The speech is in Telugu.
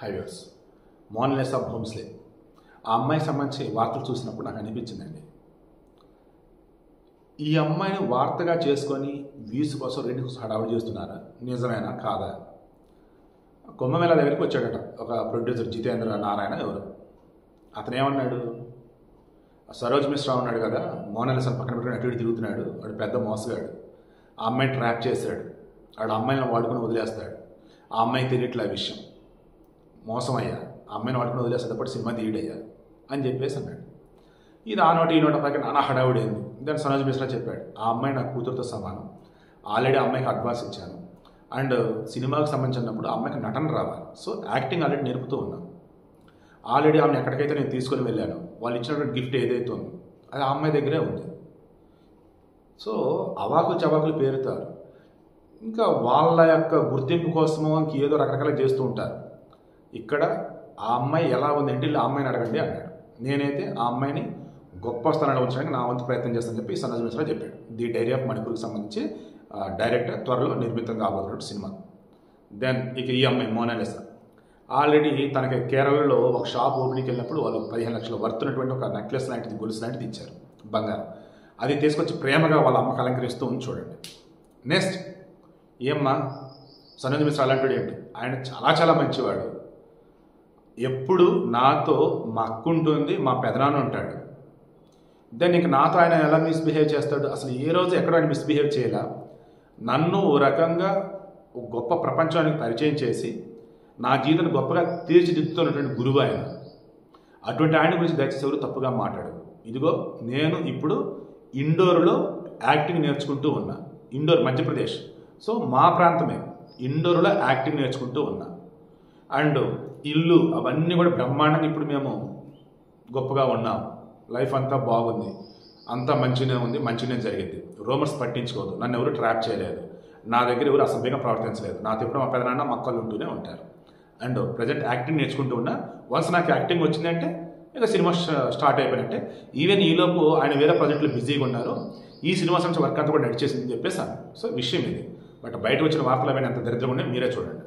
హైవేస్ మోనాలిసా భోంస్లే ఆ అమ్మాయికి సంబంధించి వార్తలు చూసినప్పుడు నాకు అనిపించిందండి, ఈ అమ్మాయిని వార్తగా చేసుకొని వ్యూస్ కోసం రేటింగ్ కోసం హడావుడి చేస్తున్నారా, నిజమేనా కాదా? కుంభమేళ దగ్గరికి వచ్చాడట ఒక ప్రొడ్యూసర్ జితేంద్ర నారాయణ ఎవరు, అతను ఏమన్నాడు, సరోజ్ మిశ్రా ఉన్నాడు కదా మోనాలిసాను పక్కన పెట్టుకుని అటు ఇటు తిరుగుతున్నాడు, వాడు పెద్ద మోసగాడు, ఆ అమ్మాయిని ట్రాప్ చేశాడు, వాడు అమ్మాయిని వాడుకుని వదిలేస్తాడు, ఆ అమ్మాయికి తెలియట్లే విషయం, మోసం అయ్యా, ఆ అమ్మాయిని వాడుకుని వదిలేసేటప్పుడు సినిమా తీయడయ్యా అని చెప్పేసి అన్నాడు. ఇది ఆ నోట ఈ నోట పైకి నానా హడావుడైంది. దాన్ని సరోజ్ మిశ్రా చెప్పాడు, ఆ అమ్మాయి నా కూతురుతో సమానం, ఆల్రెడీ ఆ అమ్మాయికి అడ్వాన్స్ ఇచ్చాను, అండ్ సినిమాకి సంబంధించినప్పుడు ఆ అమ్మాయికి నటన రావాలి, సో యాక్టింగ్ ఆల్రెడీ నేర్పుతూ ఉన్నాను, ఆల్రెడీ ఆమెను ఎక్కడికైతే నేను తీసుకొని వెళ్ళాను, వాళ్ళు ఇచ్చినటువంటి గిఫ్ట్ ఏదైతే ఉందో అది ఆ అమ్మాయి దగ్గరే ఉంది. సో అవాకులు చవాకులు పేరుతారు, ఇంకా వాళ్ళ యొక్క గుర్తింపు కోసమో ఇంకేదో రకరకాల చేస్తూ ఉంటారు. ఇక్కడ ఆ అమ్మాయి ఎలా ఉందంటే ఆ అమ్మాయిని అడగండి అన్నాడు. నేనైతే ఆ అమ్మాయిని గొప్ప స్థానంలో ఉంచడానికి నా వంతు ప్రయత్నం చేస్తానని చెప్పి సరోజ్ మిశ్రా చెప్పాడు. ది డైరీ ఆఫ్ మణిపూర్కి సంబంధించి డైరెక్టర్ త్వరలో నిర్మితం కాబోతున్నట్టు సినిమా. దెన్ ఇక ఈ అమ్మాయి మోనాలిసా ఆల్రెడీ తనకి కేరళలో ఒక షాప్ ఓపెనింగ్కి వెళ్ళినప్పుడు వాళ్ళు 15 లక్షల వర్తున్నటువంటి ఒక నెక్లెస్ లాంటిది, గొలుసు లాంటిది ఇచ్చారు బంగారం, అది తీసుకొచ్చి ప్రేమగా వాళ్ళ అమ్మకి అలంకరిస్తూ ఉంది చూడండి. నెక్స్ట్ ఏమ్మా సరోజ్ మిశ్రా అలాంటి ఏంటి, ఆయన చాలా చాలా మంచివాడు, ఎప్పుడు నాతో మా అక్క ఉంటుంది, మా పెదనాన్న ఉంటాడు, దెన్ ఇంక నాతో ఆయన ఎలా మిస్బిహేవ్ చేస్తాడు, అసలు ఏ రోజు ఎక్కడ ఆయన మిస్బిహేవ్ చేయాల, నన్ను ఓ రకంగా గొప్ప ప్రపంచానికి పరిచయం చేసి నా జీవితాన్ని గొప్పగా తీర్చిదిద్దుతున్నటువంటి గురువు ఆయన, అటువంటి ఆయన గురించి దయచేసి ఎవరు తప్పుగా మాట్లాడు. ఇదిగో నేను ఇప్పుడు ఇండోర్లో యాక్టింగ్ నేర్చుకుంటూ ఉన్నా, ఇండోర్ మధ్యప్రదేశ్, సో మా ప్రాంతమే, ఇండోర్లో యాక్టింగ్ నేర్చుకుంటూ ఉన్నా, అండ్ ఇల్లు అవన్నీ కూడా బ్రహ్మాండంగా ఇప్పుడు మేము గొప్పగా ఉన్నాం, లైఫ్ అంతా బాగుంది, అంతా మంచిగానే ఉంది, మంచిగానే జరిగింది, రూమర్స్ పట్టించుకోదు, నన్ను ఎవరు ట్రాప్ చేయలేదు, నా దగ్గర ఎవరు అసభ్యంగా ప్రవర్తించలేదు, నాతో ఎప్పుడు మా పెదనాన్న మక్కలు ఉంటూనే ఉంటారు, అండ్ ప్రజెంట్ యాక్టింగ్ నేర్చుకుంటూ ఉన్నా, వన్స్ నాకు యాక్టింగ్ వచ్చిందంటే ఇక సినిమా స్టార్ట్ అయిపోయినట్టే. ఈవెన్ ఈలోపు ఆయన వేరే ప్రాజెక్టులు బిజీగా ఉన్నారు, ఈ సినిమా సంబంధించి వర్క్ అంతా కూడా నడిచేసిందని చెప్పేసాను. సో విషయం ఇది, బట్ బయట వచ్చిన వార్తలు అవన్నీ ఎంత దరిద్రంగా ఉన్నాయో మీరే చూడండి.